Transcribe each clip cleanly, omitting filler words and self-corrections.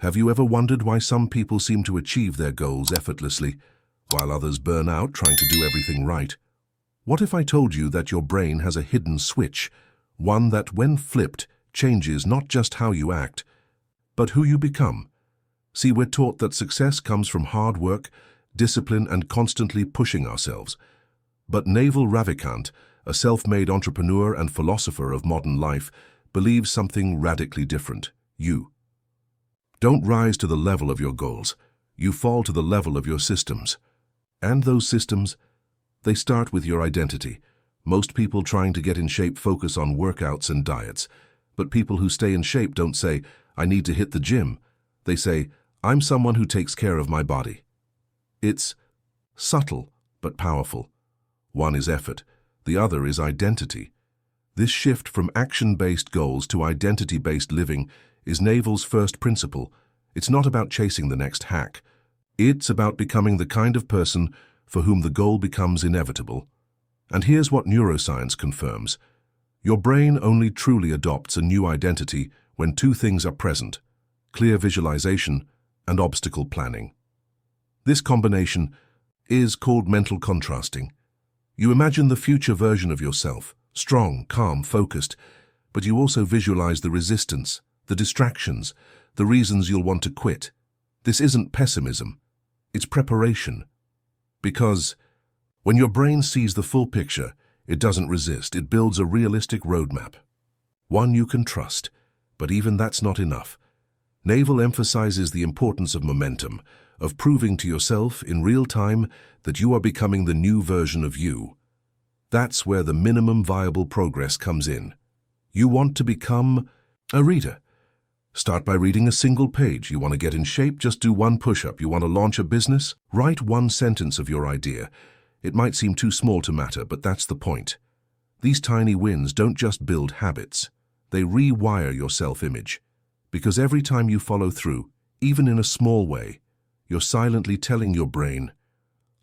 Have you ever wondered why some people seem to achieve their goals effortlessly, while others burn out trying to do everything right? What if I told you that your brain has a hidden switch, one that, when flipped, changes not just how you act, but who you become? See, we're taught that success comes from hard work, discipline, and constantly pushing ourselves. But Naval Ravikant, a self-made entrepreneur and philosopher of modern life, believes something radically different. You don't rise to the level of your goals. You fall to the level of your systems. And those systems, they start with your identity. Most people trying to get in shape focus on workouts and diets. But people who stay in shape don't say, I need to hit the gym. They say, I'm someone who takes care of my body. It's subtle but powerful. One is effort, the other is identity. This shift from action-based goals to identity-based living is Naval's first principle. It's not about chasing the next hack. It's about becoming the kind of person for whom the goal becomes inevitable. And here's what neuroscience confirms. Your brain only truly adopts a new identity when two things are present: clear visualization and obstacle planning. This combination is called mental contrasting. You imagine the future version of yourself, strong, calm, focused, but you also visualize the resistance, the distractions, the reasons you'll want to quit. This isn't pessimism, it's preparation. Because when your brain sees the full picture, it doesn't resist, it builds a realistic roadmap. One you can trust, but even that's not enough. Naval emphasizes the importance of momentum, of proving to yourself in real time that you are becoming the new version of you. That's where the minimum viable progress comes in. You want to become a reader. Start by reading a single page. You want to get in shape? Just do one push-up. You want to launch a business? Write one sentence of your idea. It might seem too small to matter, but that's the point. These tiny wins don't just build habits. They rewire your self-image. Because every time you follow through, even in a small way, you're silently telling your brain,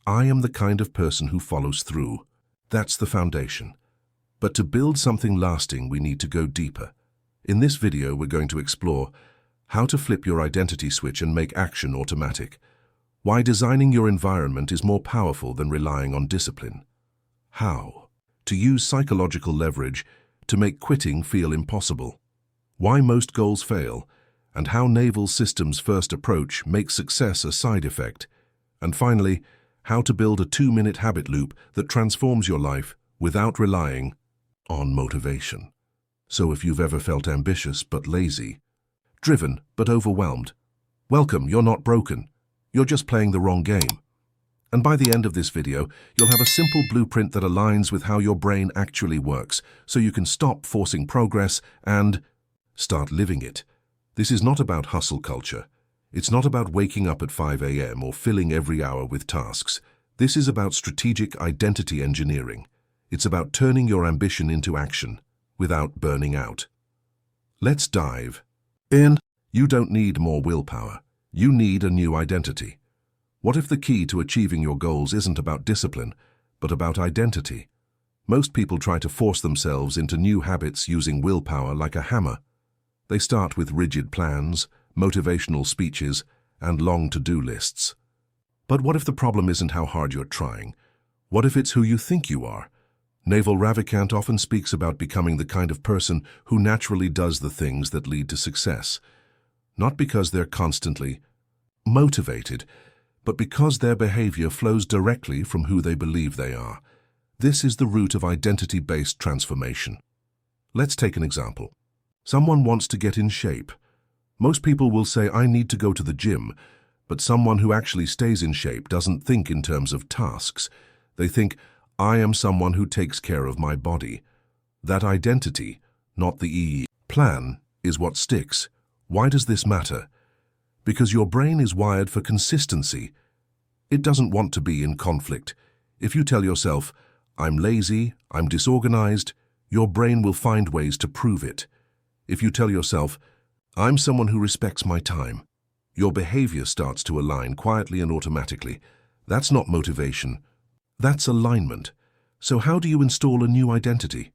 I am the kind of person who follows through. That's the foundation. But to build something lasting, we need to go deeper. In this video, we're going to explore how to flip your identity switch and make action automatic. Why designing your environment is more powerful than relying on discipline. How to use psychological leverage to make quitting feel impossible. Why most goals fail, and how Naval Systems' first approach makes success a side effect. And finally, how to build a 2-minute habit loop that transforms your life without relying on motivation. So if you've ever felt ambitious but lazy, driven but overwhelmed, welcome, you're not broken. You're just playing the wrong game. And by the end of this video, you'll have a simple blueprint that aligns with how your brain actually works, so you can stop forcing progress and start living it. This is not about hustle culture. It's not about waking up at 5 a.m. or filling every hour with tasks. This is about strategic identity engineering. It's about turning your ambition into action without burning out. Let's dive in. You don't need more willpower. You need a new identity. What if the key to achieving your goals isn't about discipline, but about identity? Most people try to force themselves into new habits using willpower like a hammer. They start with rigid plans, motivational speeches, and long to-do lists. But what if the problem isn't how hard you're trying? What if it's who you think you are? Naval Ravikant often speaks about becoming the kind of person who naturally does the things that lead to success. Not because they're constantly motivated, but because their behavior flows directly from who they believe they are. This is the root of identity-based transformation. Let's take an example. Someone wants to get in shape. Most people will say, I need to go to the gym, but someone who actually stays in shape doesn't think in terms of tasks. They think, I am someone who takes care of my body. That identity, not the plan, is what sticks. Why does this matter? Because your brain is wired for consistency. It doesn't want to be in conflict. If you tell yourself, I'm lazy, I'm disorganized, your brain will find ways to prove it. If you tell yourself, I'm someone who respects my time, your behavior starts to align quietly and automatically. That's not motivation. That's alignment. So how do you install a new identity?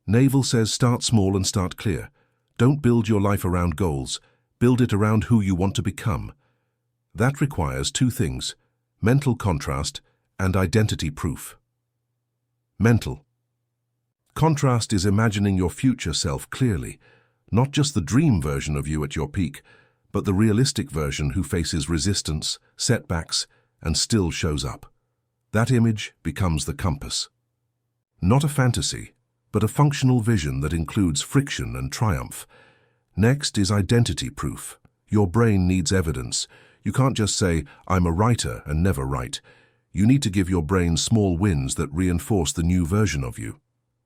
Naval says start small and start clear. Don't build your life around goals. Build it around who you want to become. That requires two things: mental contrast and identity proof. Mental contrast is imagining your future self clearly, not just the dream version of you at your peak, but the realistic version who faces resistance, setbacks, and still shows up. That image becomes the compass. Not a fantasy, but a functional vision that includes friction and triumph. Next is identity proof. Your brain needs evidence. You can't just say, "I'm a writer," and never write. You need to give your brain small wins that reinforce the new version of you.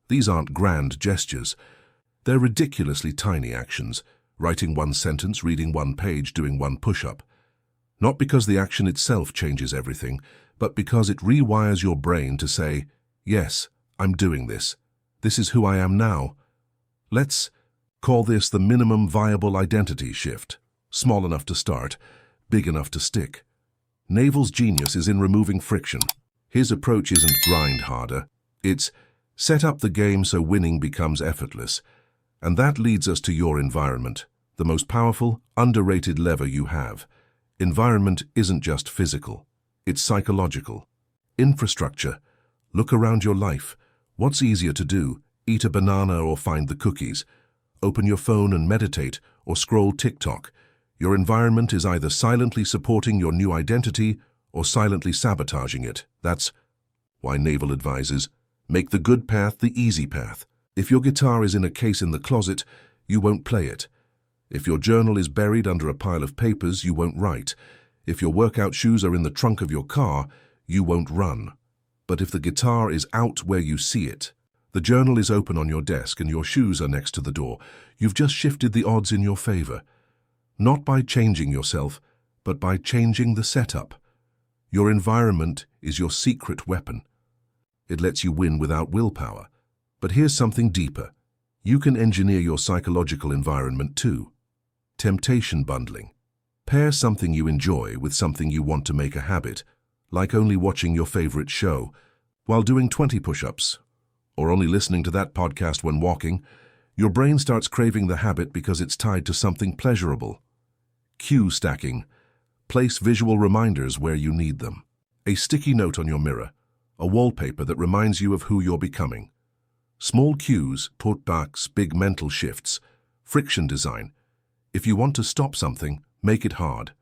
These aren't grand gestures. They're ridiculously tiny actions: writing one sentence, reading one page, doing one push-up. Not because the action itself changes everything, but because it rewires your brain to say, "Yes, I'm doing this. This is who I am now." Let's call this the minimum viable identity shift. Small enough to start, big enough to stick. Naval's genius is in removing friction. His approach isn't grind harder. It's set up the game so winning becomes effortless. And that leads us to your environment, the most powerful, underrated lever you have. Environment isn't just physical. It's psychological. Infrastructure. Look around your life. What's easier to do? Eat a banana or find the cookies? Open your phone and meditate, or scroll TikTok. Your environment is either silently supporting your new identity or silently sabotaging it. That's why Naval advises, make the good path the easy path. If your guitar is in a case in the closet, you won't play it. If your journal is buried under a pile of papers, you won't write. If your workout shoes are in the trunk of your car, you won't run. But if the guitar is out where you see it, the journal is open on your desk and your shoes are next to the door, you've just shifted the odds in your favor. Not by changing yourself, but by changing the setup. Your environment is your secret weapon. It lets you win without willpower. But here's something deeper. You can engineer your psychological environment too. Temptation bundling. Pair something you enjoy with something you want to make a habit, like only watching your favorite show while doing 20 push-ups, or only listening to that podcast when walking. Your brain starts craving the habit because it's tied to something pleasurable. Cue stacking. Place visual reminders where you need them. A sticky note on your mirror, a wallpaper that reminds you of who you're becoming. Small cues, putbacks, big mental shifts. Friction design. If you want to stop something, make it hard.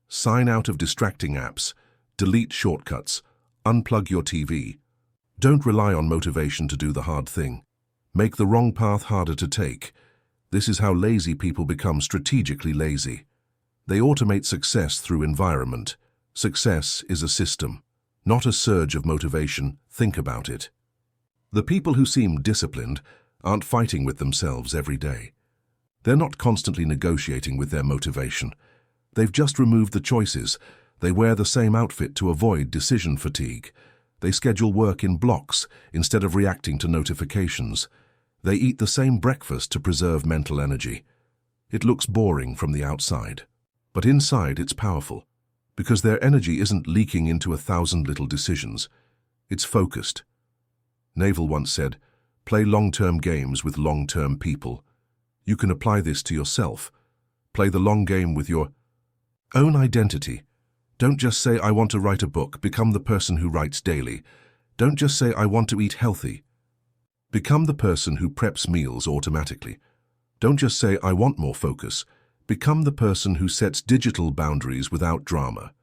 Sign out of distracting apps. Delete shortcuts. Unplug your TV. Don't rely on motivation to do the hard thing. Make the wrong path harder to take. This is how lazy people become strategically lazy. They automate success through environment. Success is a system, not a surge of motivation. Think about it. The people who seem disciplined aren't fighting with themselves every day. They're not constantly negotiating with their motivation. They've just removed the choices. They wear the same outfit to avoid decision fatigue. They schedule work in blocks instead of reacting to notifications. They eat the same breakfast to preserve mental energy. It looks boring from the outside, but inside it's powerful, because their energy isn't leaking into 1,000 little decisions. It's focused. Naval once said, "Play long-term games with long-term people." You can apply this to yourself. Play the long game with your own identity. Don't just say, "I want to write a book." Become the person who writes daily. Don't just say, "I want to eat healthy." Become the person who preps meals automatically. Don't just say, "I want more focus." Become the person who sets digital boundaries without drama.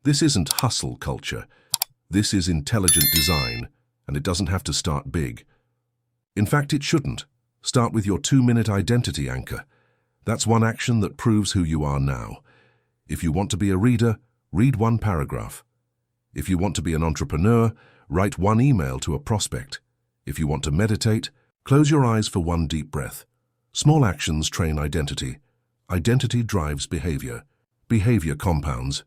This isn't hustle culture. This is intelligent design, and it doesn't have to start big. In fact, it shouldn't. Start with your 2-minute identity anchor. That's one action that proves who you are now. If you want to be a reader, read one paragraph. If you want to be an entrepreneur, write one email to a prospect. If you want to meditate, close your eyes for one deep breath. Small actions train identity. Identity drives behavior. Behavior compounds.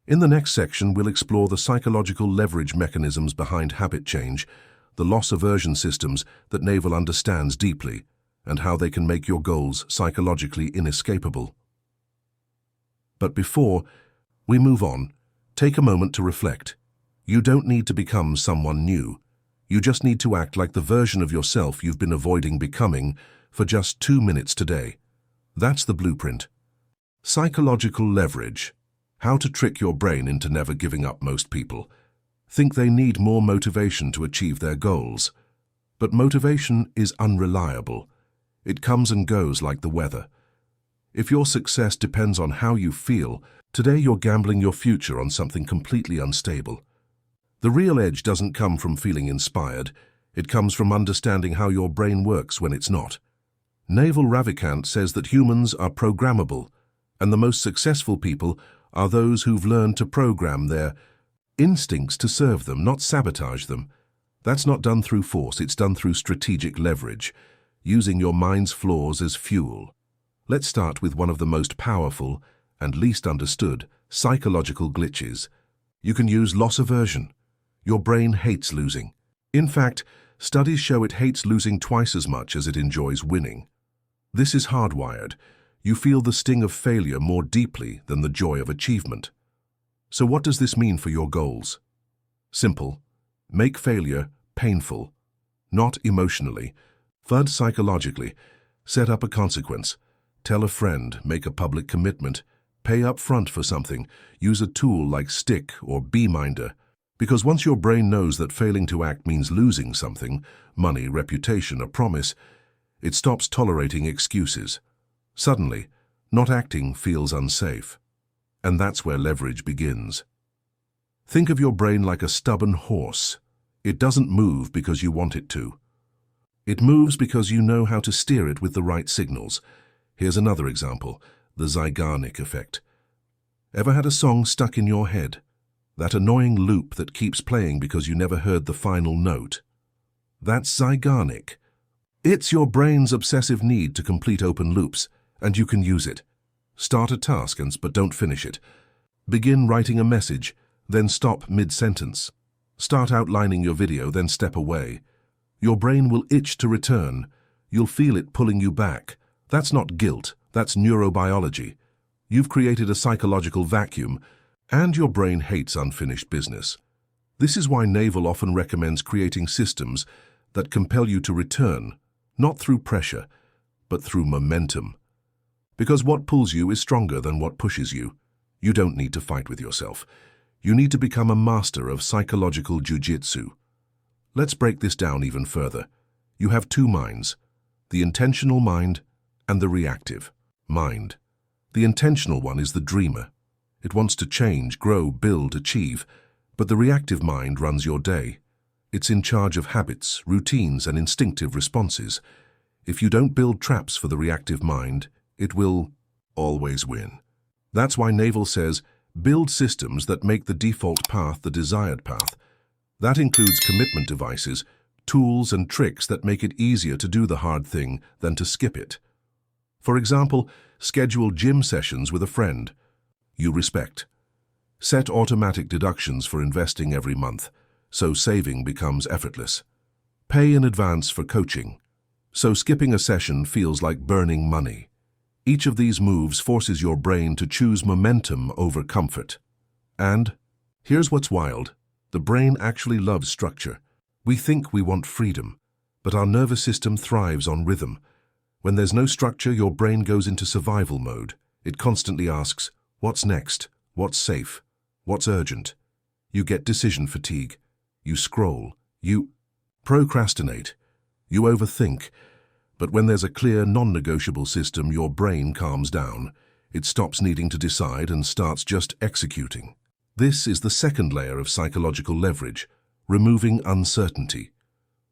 In the next section, we'll explore the psychological leverage mechanisms behind habit change, the loss aversion systems that Naval understands deeply, and how they can make your goals psychologically inescapable. But before we move on, take a moment to reflect. You don't need to become someone new. You just need to act like the version of yourself you've been avoiding becoming for just 2 minutes today. That's the blueprint. Psychological leverage. How to trick your brain into never giving up. Most people think they need more motivation to achieve their goals. But motivation is unreliable. It comes and goes like the weather. If your success depends on how you feel, today you're gambling your future on something completely unstable. The real edge doesn't come from feeling inspired. It comes from understanding how your brain works when it's not. Naval Ravikant says that humans are programmable, and the most successful people are those who've learned to program their instincts to serve them, not sabotage them. That's not done through force, it's done through strategic leverage, using your mind's flaws as fuel. Let's start with one of the most powerful and least understood psychological glitches. You can use loss aversion. Your brain hates losing. In fact, studies show it hates losing twice as much as it enjoys winning. This is hardwired. You feel the sting of failure more deeply than the joy of achievement. So what does this mean for your goals? Simple. Make failure painful, not emotionally. Third, psychologically. Set up a consequence. Tell a friend, make a public commitment, pay up front for something, use a tool like Stick or Beeminder. Because once your brain knows that failing to act means losing something, money, reputation, a promise, it stops tolerating excuses. Suddenly, not acting feels unsafe. And that's where leverage begins. Think of your brain like a stubborn horse. It doesn't move because you want it to. It moves because you know how to steer it with the right signals. Here's another example, the Zeigarnik effect. Ever had a song stuck in your head? That annoying loop that keeps playing because you never heard the final note? That's Zeigarnik. It's your brain's obsessive need to complete open loops, and you can use it. Start a task, but don't finish it. Begin writing a message, then stop mid-sentence. Start outlining your video, then step away. Your brain will itch to return. You'll feel it pulling you back. That's not guilt, that's neurobiology. You've created a psychological vacuum, and your brain hates unfinished business. This is why Naval often recommends creating systems that compel you to return, not through pressure, but through momentum. Because what pulls you is stronger than what pushes you. You don't need to fight with yourself. You need to become a master of psychological jujitsu. Let's break this down even further. You have two minds, the intentional mind and the reactive mind. The intentional one is the dreamer. It wants to change, grow, build, achieve, but the reactive mind runs your day. It's in charge of habits, routines, and instinctive responses. If you don't build traps for the reactive mind, it will always win. That's why Naval says, build systems that make the default path the desired path. That includes commitment devices, tools and tricks that make it easier to do the hard thing than to skip it. For example, schedule gym sessions with a friend you respect. Set automatic deductions for investing every month, so saving becomes effortless. Pay in advance for coaching, so skipping a session feels like burning money. Each of these moves forces your brain to choose momentum over comfort. And here's what's wild. The brain actually loves structure. We think we want freedom, but our nervous system thrives on rhythm. When there's no structure, your brain goes into survival mode. It constantly asks, what's next? What's safe? What's urgent? You get decision fatigue. You scroll. You procrastinate. You overthink. But when there's a clear, non-negotiable system, your brain calms down. It stops needing to decide and starts just executing. This is the second layer of psychological leverage, removing uncertainty.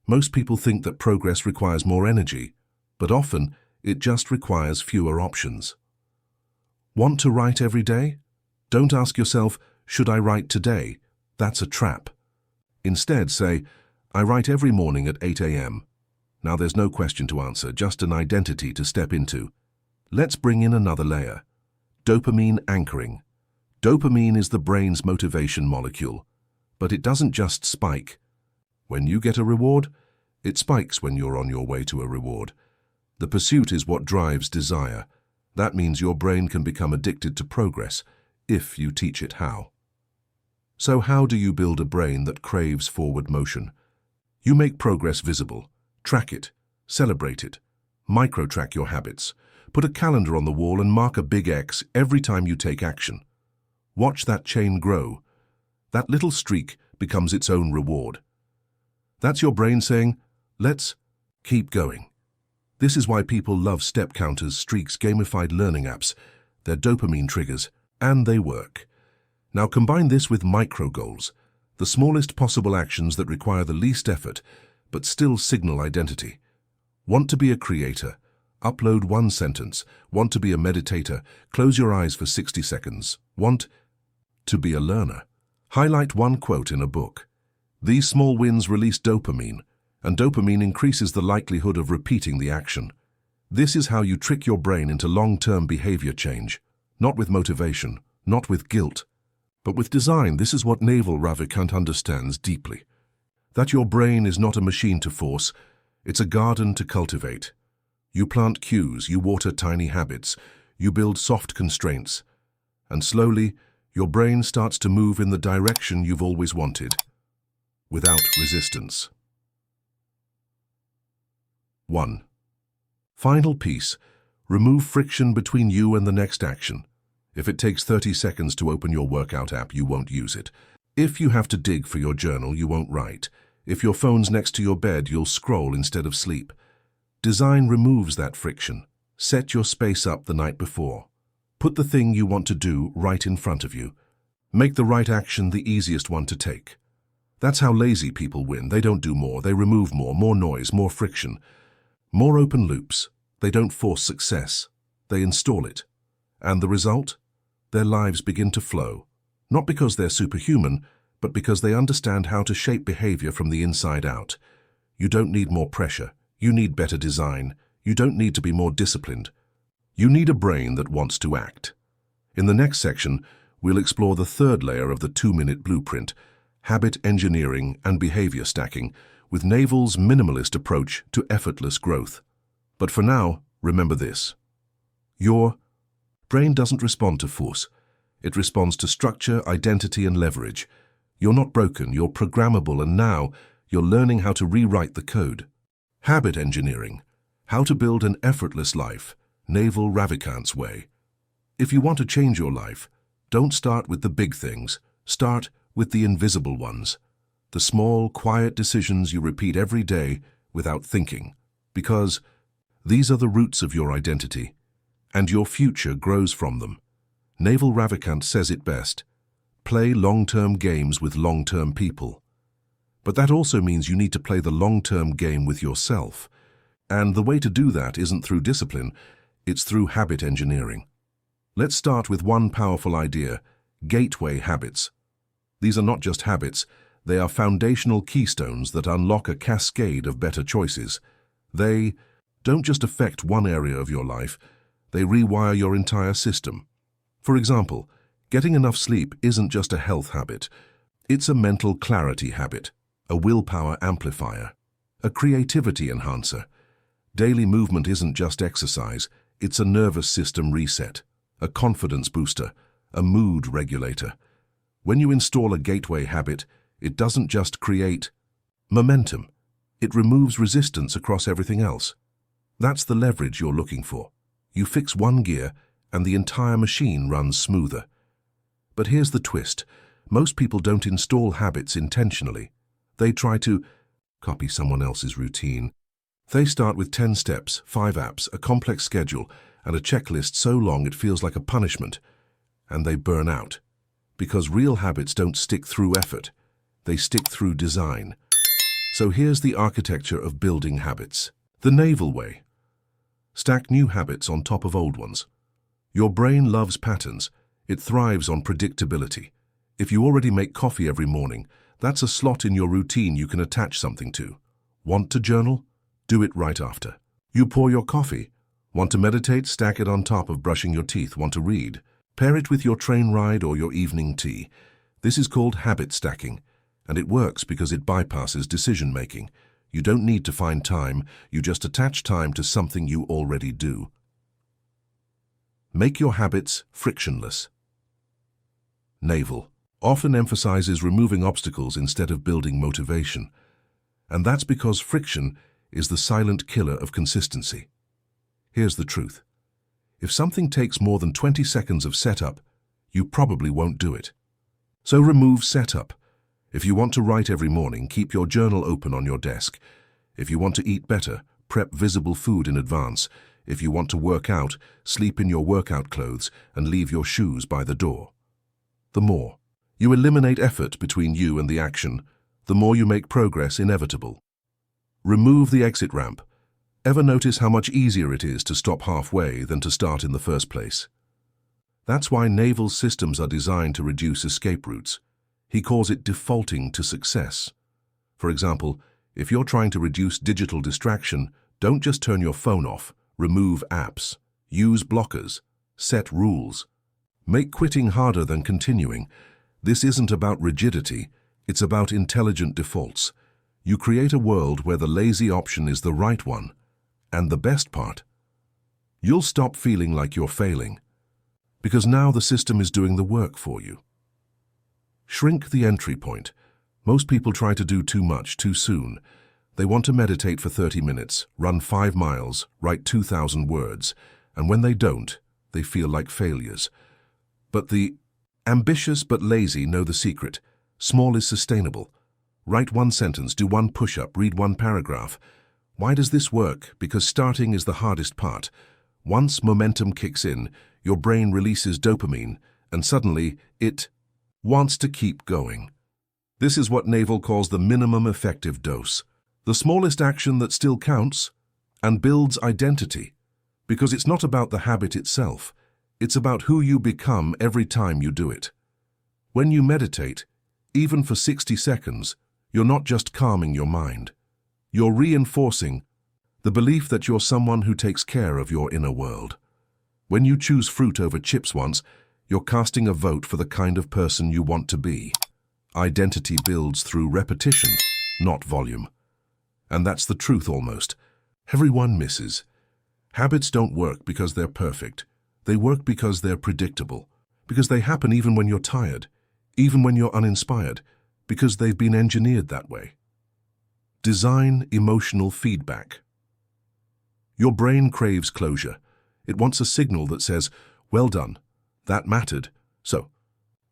Most people think that progress requires more energy, but often it just requires fewer options. Want to write every day? Don't ask yourself, should I write today? That's a trap. Instead, say, I write every morning at 8 a.m. Now there's no question to answer, just an identity to step into. Let's bring in another layer. Dopamine anchoring. Dopamine is the brain's motivation molecule, but it doesn't just spike. When you get a reward, it spikes when you're on your way to a reward. The pursuit is what drives desire. That means your brain can become addicted to progress, if you teach it how. So how do you build a brain that craves forward motion? You make progress visible. Track it, celebrate it, micro-track your habits, Put a calendar on the wall and mark a big X every time you take action. Watch that chain grow. That little streak becomes its own reward. That's your brain saying, let's keep going. This is why people love step counters, streaks, gamified learning apps. They're dopamine triggers, and they work. Now combine this with micro goals, the smallest possible actions that require the least effort, but still signal identity. Want to be a creator? Upload one sentence. Want to be a meditator? Close your eyes for 60 seconds. Want to be a learner? Highlight one quote in a book. These small wins release dopamine, and dopamine increases the likelihood of repeating the action. This is how you trick your brain into long-term behavior change, not with motivation, not with guilt, but with design. This is what Naval Ravikant understands deeply. That your brain is not a machine to force, it's a garden to cultivate. You plant cues, you water tiny habits, you build soft constraints, and slowly, your brain starts to move in the direction you've always wanted, without resistance. 1. Final piece. Remove friction between you and the next action. If it takes 30 seconds to open your workout app, you won't use it. If you have to dig for your journal, you won't write. If your phone's next to your bed, you'll scroll instead of sleep. Design removes that friction. Set your space up the night before. Put the thing you want to do right in front of you. Make the right action the easiest one to take. That's how lazy people win. They don't do more, they remove more noise, more friction, more open loops. They don't force success, they install it. And the result? Their lives begin to flow. Not because they're superhuman, but because they understand how to shape behavior from the inside out. You don't need more pressure. You need better design. You don't need to be more disciplined. You need a brain that wants to act. In the next section, we'll explore the third layer of the 2-minute blueprint, habit engineering and behavior stacking, with Naval's minimalist approach to effortless growth. But for now, remember this. Your brain doesn't respond to force. It responds to structure, identity, and leverage. You're not broken, you're programmable, and now you're learning how to rewrite the code. Habit engineering. How to build an effortless life. Naval Ravikant's way. If you want to change your life, don't start with the big things. Start with the invisible ones. The small, quiet decisions you repeat every day without thinking. Because these are the roots of your identity, and your future grows from them. Naval Ravikant says it best. Play long-term games with long-term people. But that also means you need to play the long-term game with yourself. And the way to do that isn't through discipline, it's through habit engineering. Let's start with one powerful idea: gateway habits. These are not just habits, they are foundational keystones that unlock a cascade of better choices. They don't just affect one area of your life, they rewire your entire system. For example, getting enough sleep isn't just a health habit, it's a mental clarity habit, a willpower amplifier, a creativity enhancer. Daily movement isn't just exercise, it's a nervous system reset, a confidence booster, a mood regulator. When you install a gateway habit, it doesn't just create momentum, it removes resistance across everything else. That's the leverage you're looking for. You fix one gear, and the entire machine runs smoother. But here's the twist. Most people don't install habits intentionally. They try to copy someone else's routine. They start with 10 steps, 5 apps, a complex schedule, and a checklist so long it feels like a punishment. And they burn out. Because real habits don't stick through effort. They stick through design. So here's the architecture of building habits. The Naval way. Stack new habits on top of old ones. Your brain loves patterns. It thrives on predictability. If you already make coffee every morning, that's a slot in your routine you can attach something to. Want to journal? Do it right after. You pour your coffee. Want to meditate? Stack it on top of brushing your teeth. Want to read? Pair it with your train ride or your evening tea. This is called habit stacking, and it works because it bypasses decision-making. You don't need to find time, you just attach time to something you already do. Make your habits frictionless. Naval often emphasizes removing obstacles instead of building motivation. And that's because friction is the silent killer of consistency. Here's the truth. If something takes more than 20 seconds of setup, you probably won't do it. So remove setup. If you want to write every morning, keep your journal open on your desk. If you want to eat better, prep visible food in advance. If you want to work out, sleep in your workout clothes and leave your shoes by the door. The more you eliminate effort between you and the action, the more you make progress inevitable. Remove the exit ramp. Ever notice how much easier it is to stop halfway than to start in the first place? That's why naval systems are designed to reduce escape routes. He calls it defaulting to success. For example, if you're trying to reduce digital distraction, don't just turn your phone off, remove apps, use blockers, set rules. Make quitting harder than continuing. This isn't about rigidity, it's about intelligent defaults. You create a world where the lazy option is the right one. And the best part, you'll stop feeling like you're failing, because now the system is doing the work for you. Shrink the entry point. Most people try to do too much too soon. They want to meditate for 30 minutes, run 5 miles, write 2,000 words, and when they don't, they feel like failures. But the ambitious but lazy know the secret. Small is sustainable. Write 1 sentence, do 1 push-up, read 1 paragraph. Why does this work? Because starting is the hardest part. Once momentum kicks in, your brain releases dopamine, and suddenly it wants to keep going. This is what Naval calls the minimum effective dose. The smallest action that still counts and builds identity. Because it's not about the habit itself. It's about who you become every time you do it. When you meditate, even for 60 seconds, you're not just calming your mind. You're reinforcing the belief that you're someone who takes care of your inner world. When you choose fruit over chips once, you're casting a vote for the kind of person you want to be. Identity builds through repetition, not volume. And that's the truth almost. Everyone misses. Habits don't work because they're perfect. They work because they're predictable. Because they happen even when you're tired, even when you're uninspired, because they've been engineered that way. Design emotional feedback. Your brain craves closure. It wants a signal that says, well done, that mattered. So,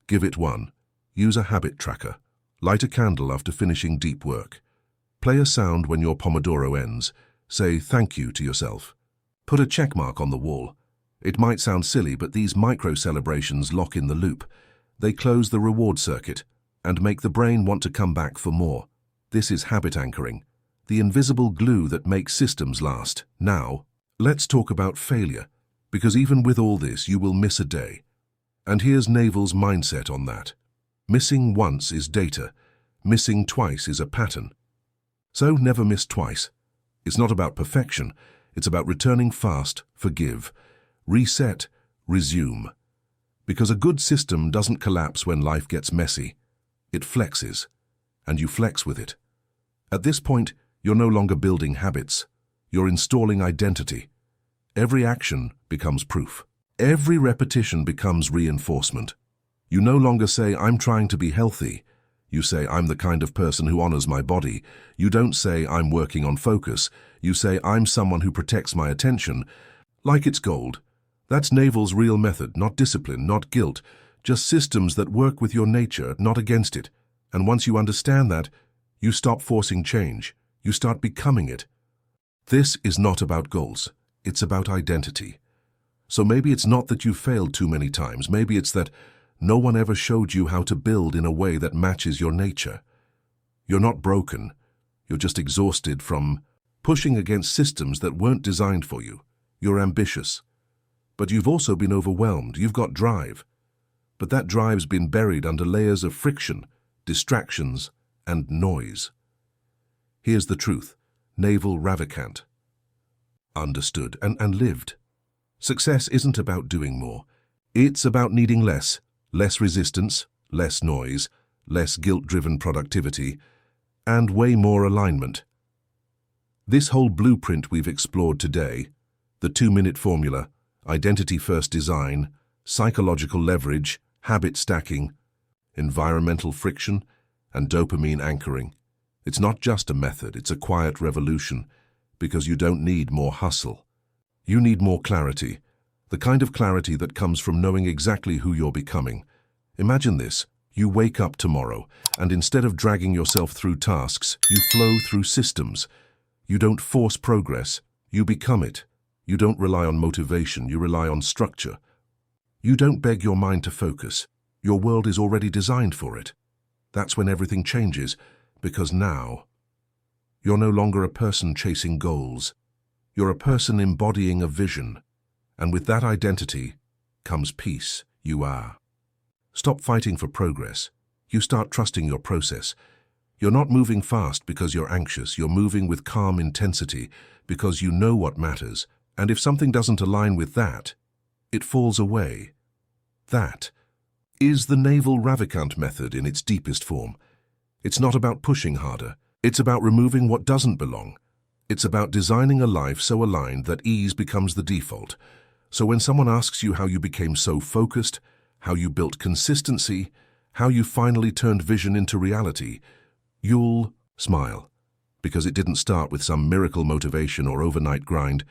give it one. Use a habit tracker. Light a candle after finishing deep work. Play a sound when your Pomodoro ends. Say thank you to yourself. Put a check mark on the wall. It might sound silly, but these micro-celebrations lock in the loop. They close the reward circuit and make the brain want to come back for more. This is habit anchoring, the invisible glue that makes systems last. Now, let's talk about failure, because even with all this, you will miss a day. And here's Naval's mindset on that. Missing once is data. Missing twice is a pattern. So never miss twice. It's not about perfection. It's about returning fast, forgive, reset, resume. Because a good system doesn't collapse when life gets messy. It flexes, and you flex with it. At this point, you're no longer building habits. You're installing identity. Every action becomes proof. Every repetition becomes reinforcement. You no longer say, I'm trying to be healthy. You say, I'm the kind of person who honors my body. You don't say, I'm working on focus. You say, I'm someone who protects my attention. Like it's gold. That's Naval's real method, not discipline, not guilt. Just systems that work with your nature, not against it. And once you understand that, you stop forcing change. You start becoming it. This is not about goals. It's about identity. So maybe it's not that you failed too many times. Maybe it's that no one ever showed you how to build in a way that matches your nature. You're not broken. You're just exhausted from pushing against systems that weren't designed for you. You're ambitious. But you've also been overwhelmed. You've got drive. But that drive's been buried under layers of friction, distractions, and noise. Here's the truth. Naval Ravikant understood and lived. Success isn't about doing more. It's about needing less resistance, less noise, less guilt-driven productivity, and way more alignment. This whole blueprint we've explored today, the 2-minute formula, identity-first design, psychological leverage, habit stacking, environmental friction, and dopamine anchoring. It's not just a method, it's a quiet revolution, because you don't need more hustle. You need more clarity, The kind of clarity that comes from knowing exactly who you're becoming. Imagine this. You wake up tomorrow, and instead of dragging yourself through tasks, you flow through systems. You don't force progress, you become it. You don't rely on motivation, you rely on structure. You don't beg your mind to focus. Your world is already designed for it. That's when everything changes, because now you're no longer a person chasing goals. You're a person embodying a vision. And with that identity comes peace. You are. Stop fighting for progress. You start trusting your process. You're not moving fast because you're anxious. You're moving with calm intensity because you know what matters. And if something doesn't align with that, it falls away. That is the Naval Ravikant method in its deepest form. It's not about pushing harder. It's about removing what doesn't belong. It's about designing a life so aligned that ease becomes the default. So when someone asks you how you became so focused, how you built consistency, how you finally turned vision into reality, you'll smile. Because it didn't start with some miracle motivation or overnight grind.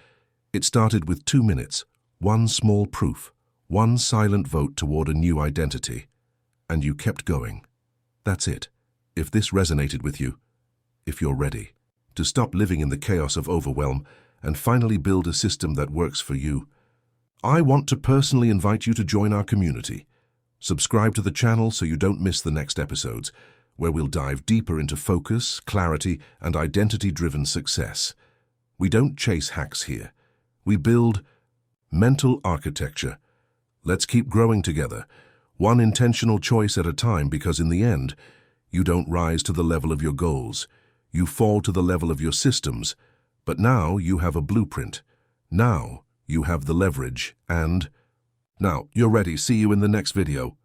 It started with 2 minutes, one small proof, one silent vote toward a new identity. And you kept going. That's it. If this resonated with you, if you're ready to stop living in the chaos of overwhelm and finally build a system that works for you, I want to personally invite you to join our community. Subscribe to the channel so you don't miss the next episodes, where we'll dive deeper into focus, clarity, and identity-driven success. We don't chase hacks here. We build mental architecture. Let's keep growing together, one intentional choice at a time, because in the end, you don't rise to the level of your goals. You fall to the level of your systems. But now you have a blueprint. Now you have the leverage, and now you're ready. See you in the next video.